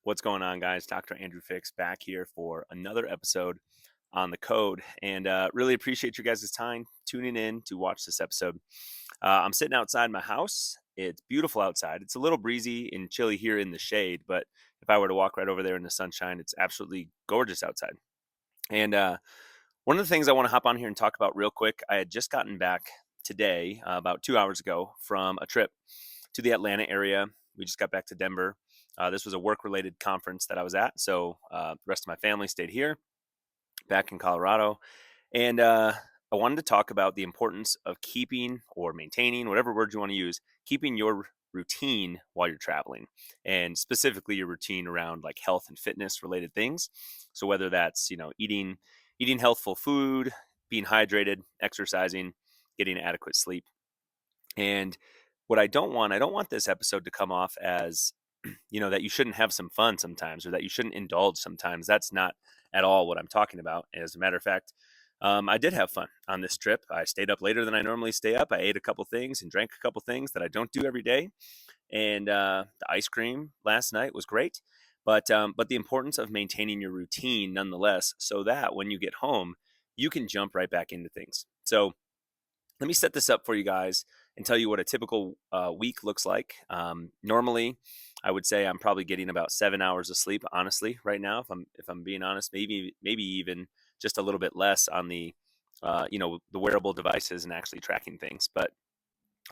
What's going on, guys? Dr. Andrew Fix back here for another episode on the code, and really appreciate your guys' time tuning in to watch this episode. I'm sitting outside my house. It's beautiful outside. It's a little breezy and chilly here in the shade, but if I were to walk right over there in the sunshine, it's absolutely gorgeous outside. And one of the things I want to hop on here and talk about real quick, I had just gotten back today, about 2 hours ago, from a trip to the Atlanta area. We just got back to Denver. This was a work-related conference that I was at, so the rest of my family stayed here, back in Colorado, and I wanted to talk about the importance of keeping or maintaining, whatever word you want to use, keeping your routine while you're traveling, and specifically your routine around like health and fitness related things. So whether that's eating healthful food, being hydrated, exercising, getting adequate sleep. And what I don't want this episode to come off as, that you shouldn't have some fun sometimes or that you shouldn't indulge sometimes. That's not at all what I'm talking about. As a matter of fact, I did have fun on this trip. I stayed up later than I normally stay up. I ate a couple things and drank a couple things that I don't do every day. And the ice cream last night was great. But the importance of maintaining your routine nonetheless, so that when you get home, you can jump right back into things. So let me set this up for you guys and tell you what a typical week looks like. Normally, I would say I'm probably getting about 7 hours of sleep. Honestly, right now, if I'm being honest, maybe even just a little bit less on the wearable devices and actually tracking things. But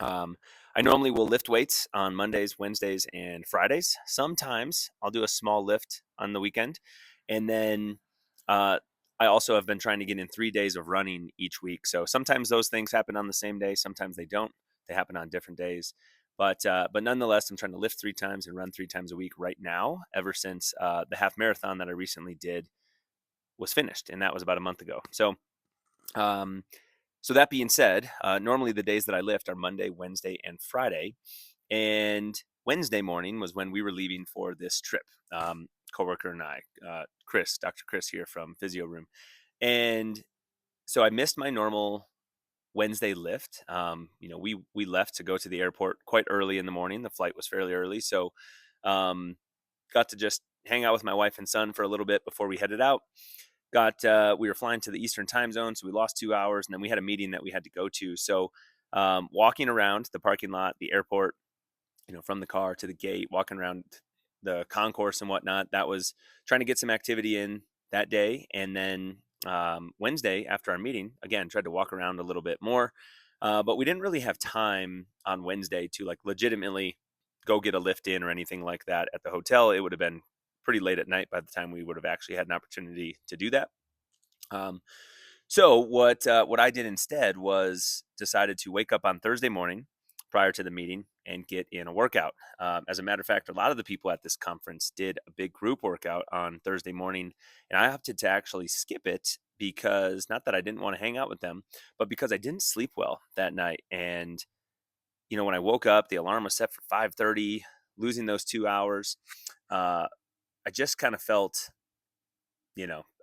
I normally will lift weights on Mondays, Wednesdays, and Fridays. Sometimes I'll do a small lift on the weekend, and then uh, I also have been trying to get in 3 days of running each week. So sometimes those things happen on the same day. Sometimes they don't. They happen on different days. But nonetheless, I'm trying to lift 3 times and run 3 times a week right now. Ever since the half marathon that I recently did was finished, and that was about a month ago. Um, so that being said, normally the days that I lift are Monday, Wednesday, and Friday. And Wednesday morning was when we were leaving for this trip. Coworker and I, Dr. Chris here from Physio room, and so I missed my normal Wednesday lift. We left to go to the airport quite early in the morning. The flight was fairly early, so um, got to just hang out with my wife and son for a little bit before we headed out. We were flying to the Eastern time zone, so we lost 2 hours, and then we had a meeting that we had to go to. So walking around the parking lot, the airport, from the car to the gate, walking around the concourse and whatnot, that was trying to get some activity in that day. And then Wednesday after our meeting, again, tried to walk around a little bit more. But we didn't really have time on Wednesday to like legitimately go get a lift in or anything like that at the hotel. It would have been pretty late at night by the time we would have actually had an opportunity to do that. Um, so what I did instead was decided to wake up on Thursday morning prior to the meeting and get in a workout. As a matter of fact, a lot of the people at this conference did a big group workout on Thursday morning, and I opted to actually skip it because not that I didn't want to hang out with them, but because I didn't sleep well that night. And when I woke up, the alarm was set for 5:30. Losing those 2 hours, uh, I just kind of felt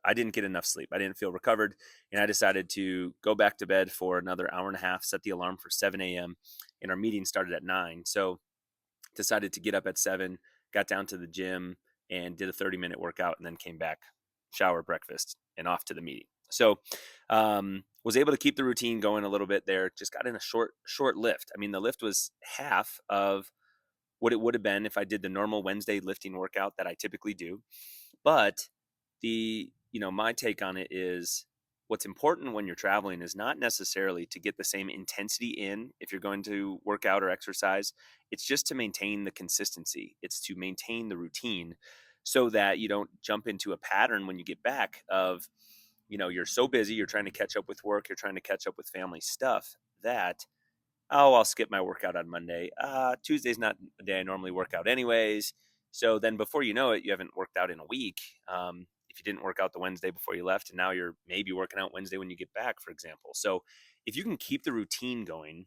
I didn't get enough sleep. I didn't feel recovered. And I decided to go back to bed for another hour and a half, set the alarm for 7 a.m. And our meeting started at 9. So decided to get up at 7, got down to the gym and did a 30-minute workout, and then came back, shower, breakfast, and off to the meeting. So was able to keep the routine going a little bit there. Just got in a short lift. I mean, the lift was half of what it would have been if I did the normal Wednesday lifting workout that I typically do. But my take on it is what's important when you're traveling is not necessarily to get the same intensity in if you're going to work out or exercise. It's just to maintain the consistency. It's to maintain the routine so that you don't jump into a pattern when you get back of, you're so busy, you're trying to catch up with work, you're trying to catch up with family stuff that, oh, I'll skip my workout on Monday. Tuesday's not a day I normally work out anyways. So then before you know it, you haven't worked out in a week. If you didn't work out the Wednesday before you left, and now you're maybe working out Wednesday when you get back, for example. So if you can keep the routine going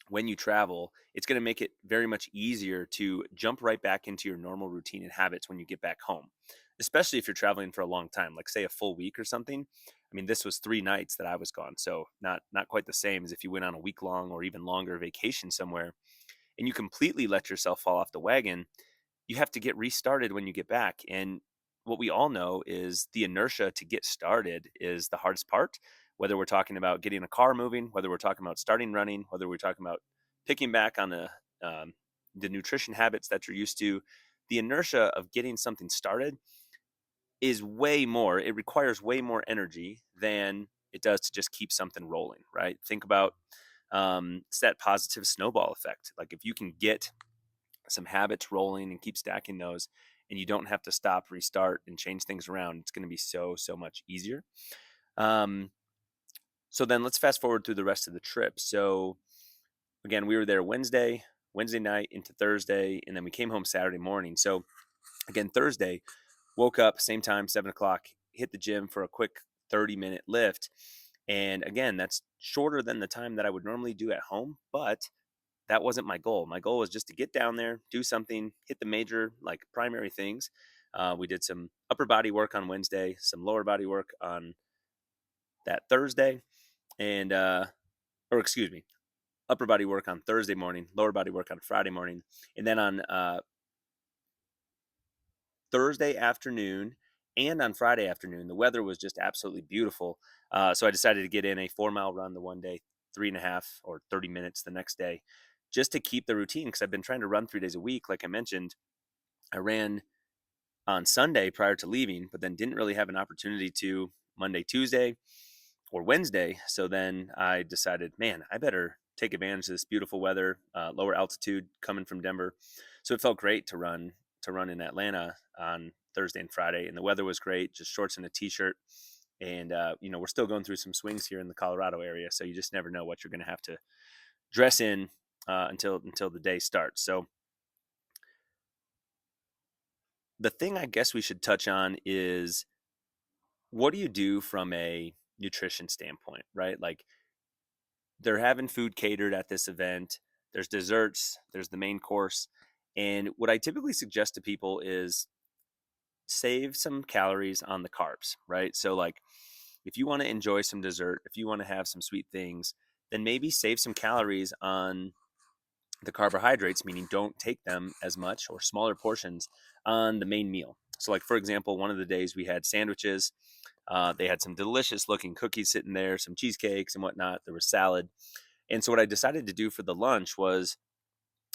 when you travel, it's going to make it very much easier to jump right back into your normal routine and habits when you get back home, especially if you're traveling for a long time, like say a full week or something. I mean, this was 3 nights that I was gone, so not quite the same as if you went on a week long or even longer vacation somewhere and you completely let yourself fall off the wagon. you have to get restarted when you get back. And what we all know is the inertia to get started is the hardest part, whether we're talking about getting a car moving, whether we're talking about starting running, whether we're talking about picking back on the nutrition habits that you're used to. The inertia of getting something started is way more, it requires way more energy than it does to just keep something rolling, right? Think about it's that positive snowball effect. Like if you can get some habits rolling and keep stacking those, and you don't have to stop, restart, and change things around, it's going to be so much easier. Um, so then let's fast forward through the rest of the trip. So again, we were there Wednesday night into Thursday, and then we came home Saturday morning. So again, Thursday, woke up same time, 7 o'clock, hit the gym for a quick 30-minute lift. And again, that's shorter than the time that I would normally do at home, but that wasn't my goal. My goal was just to get down there, do something, hit the major, like primary things. We did some upper body work on Wednesday, some lower body work on that Thursday, and, or excuse me, upper body work on Thursday morning, lower body work on Friday morning. And then on Thursday afternoon and on Friday afternoon, the weather was just absolutely beautiful. So I decided to get in a 4 mile run the one day, 3.5 or 30 minutes the next day, just to keep the routine. Because I've been trying to run 3 days a week. Like I mentioned, I ran on Sunday prior to leaving, but then didn't really have an opportunity to Monday, Tuesday, or Wednesday. So then I decided, man, I better take advantage of this beautiful weather, lower altitude coming from Denver. So it felt great to run in Atlanta on Thursday and Friday, and the weather was great, just shorts and a t-shirt. And we're still going through some swings here in the Colorado area, so you just never know what you're going to have to dress in until the day starts. So the thing I guess we should touch on is, what do you do from a nutrition standpoint, right? Like, they're having food catered at this event. There's desserts, there's the main course. And what I typically suggest to people is save some calories on the carbs, right? So, like, if you want to enjoy some dessert, if you want to have some sweet things, then maybe save some calories on the carbohydrates, meaning don't take them as much or smaller portions on the main meal. So, like, for example, one of the days we had sandwiches. They had some delicious looking cookies sitting there, some cheesecakes and whatnot. There was salad. And so what I decided to do for the lunch was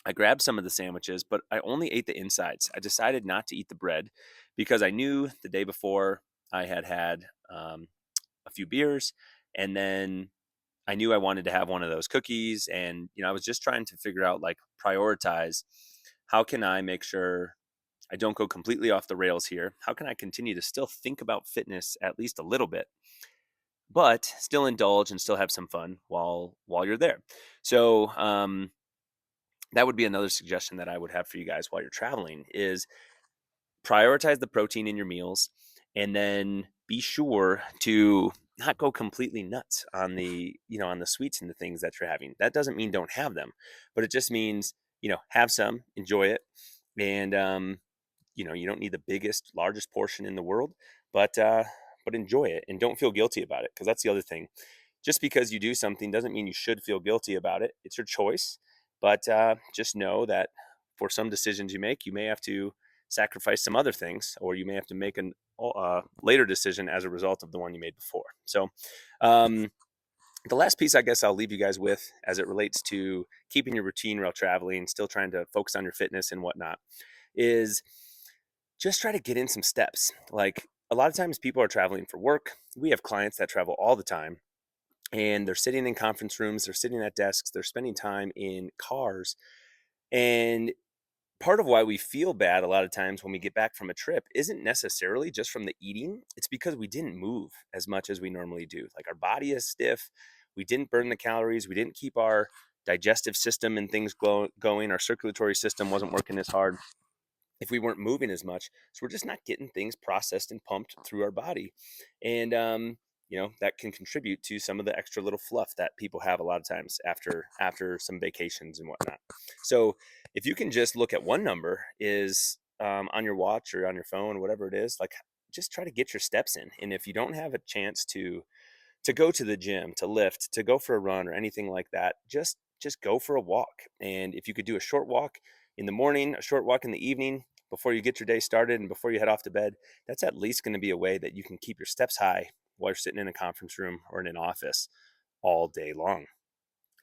I grabbed some of the sandwiches, but I only ate the insides. I decided not to eat the bread because I knew the day before I had a few beers, and then I knew I wanted to have one of those cookies. And I was just trying to figure out, like, prioritize, how can I make sure I don't go completely off the rails here? How can I continue to still think about fitness at least a little bit, but still indulge and still have some fun while you're there? So that would be another suggestion that I would have for you guys while you're traveling is prioritize the protein in your meals, and then be sure to not go completely nuts on the sweets and the things that you're having. That doesn't mean don't have them, but it just means, have some, enjoy it. And you don't need the biggest, largest portion in the world, but enjoy it and don't feel guilty about it. Because that's the other thing. Just because you do something doesn't mean you should feel guilty about it. It's your choice. But just know that for some decisions you make, you may have to sacrifice some other things, or you may have to make an later decision as a result of the one you made before. So um, the last piece I guess I'll leave you guys with, as it relates to keeping your routine while traveling, still trying to focus on your fitness and whatnot, is just try to get in some steps. Like, a lot of times people are traveling for work. We have clients that travel all the time, and they're sitting in conference rooms, they're sitting at desks, they're spending time in cars. And part of why we feel bad a lot of times when we get back from a trip isn't necessarily just from the eating. It's because we didn't move as much as we normally do. Like, our body is stiff. We didn't burn the calories. We didn't keep our digestive system and things going. Our circulatory system wasn't working as hard if we weren't moving as much. So we're just not getting things processed and pumped through our body. And, that can contribute to some of the extra little fluff that people have a lot of times after some vacations and whatnot. So if you can just look at one number is on your watch or on your phone, whatever it is, like, just try to get your steps in. And if you don't have a chance to go to the gym, to lift, to go for a run or anything like that, just go for a walk. And if you could do a short walk in the morning, a short walk in the evening, before you get your day started and before you head off to bed, that's at least going to be a way that you can keep your steps high while you're sitting in a conference room or in an office all day long.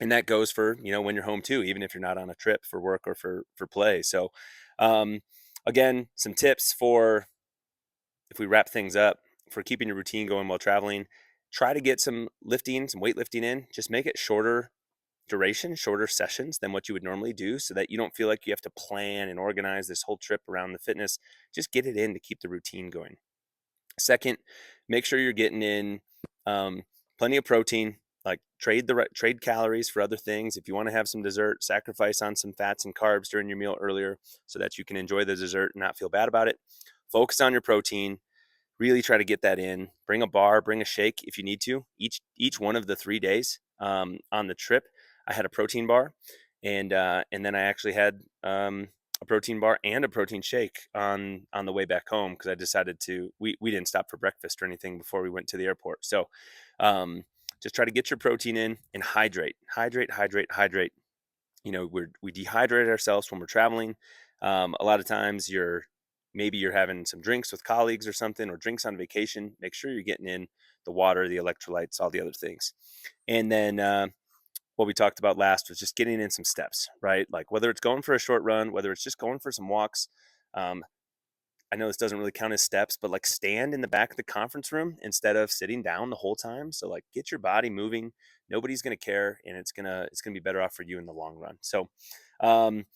And that goes for, when you're home too, even if you're not on a trip for work or for play. So, um, again, some tips for, if we wrap things up, for keeping your routine going while traveling. Try to get some lifting, some weightlifting in. Just make it shorter duration, shorter sessions than what you would normally do, so that you don't feel like you have to plan and organize this whole trip around the fitness. Just get it in to keep the routine going. Second, make sure you're getting in um, plenty of protein. Like trade calories for other things. If you want to have some dessert, sacrifice on some fats and carbs during your meal earlier, so that you can enjoy the dessert and not feel bad about it. Focus on your protein. Really try to get that in. Bring a bar, bring a shake if you need to. Each one of the 3 days on the trip, I had a protein bar, and then I actually had a protein bar and a protein shake on the way back home, because I decided to. We didn't stop for breakfast or anything before we went to the airport. So um, just try to get your protein in and hydrate, hydrate, hydrate, hydrate. We dehydrate ourselves when we're traveling. A lot of times maybe you're having some drinks with colleagues or something, or drinks on vacation. Make sure you're getting in the water, the electrolytes, all the other things. And then what we talked about last was just getting in some steps, right? Like whether it's going for a short run, whether it's just going for some walks. Um, I know this doesn't really count as steps, but like stand in the back of the conference room instead of sitting down the whole time. So like get your body moving. Nobody's going to care, and it's gonna be better off for you in the long run. So um,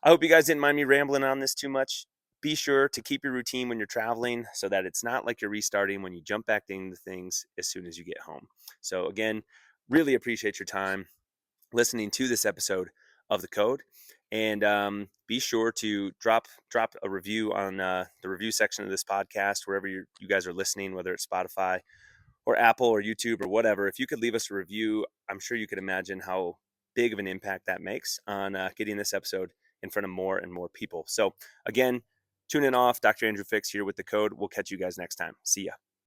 I hope you guys didn't mind me rambling on this too much. Be sure to keep your routine when you're traveling, so that it's not like you're restarting when you jump back into things as soon as you get home. So again, really appreciate your time listening to this episode of The Code. And be sure to drop a review on the review section of this podcast, wherever you guys are listening, whether it's Spotify or Apple or YouTube or whatever. If you could leave us a review, I'm sure you could imagine how big of an impact that makes on getting this episode in front of more and more people. So again, tune in off. Dr. Andrew Fix here with The Code. We'll catch you guys next time. See ya.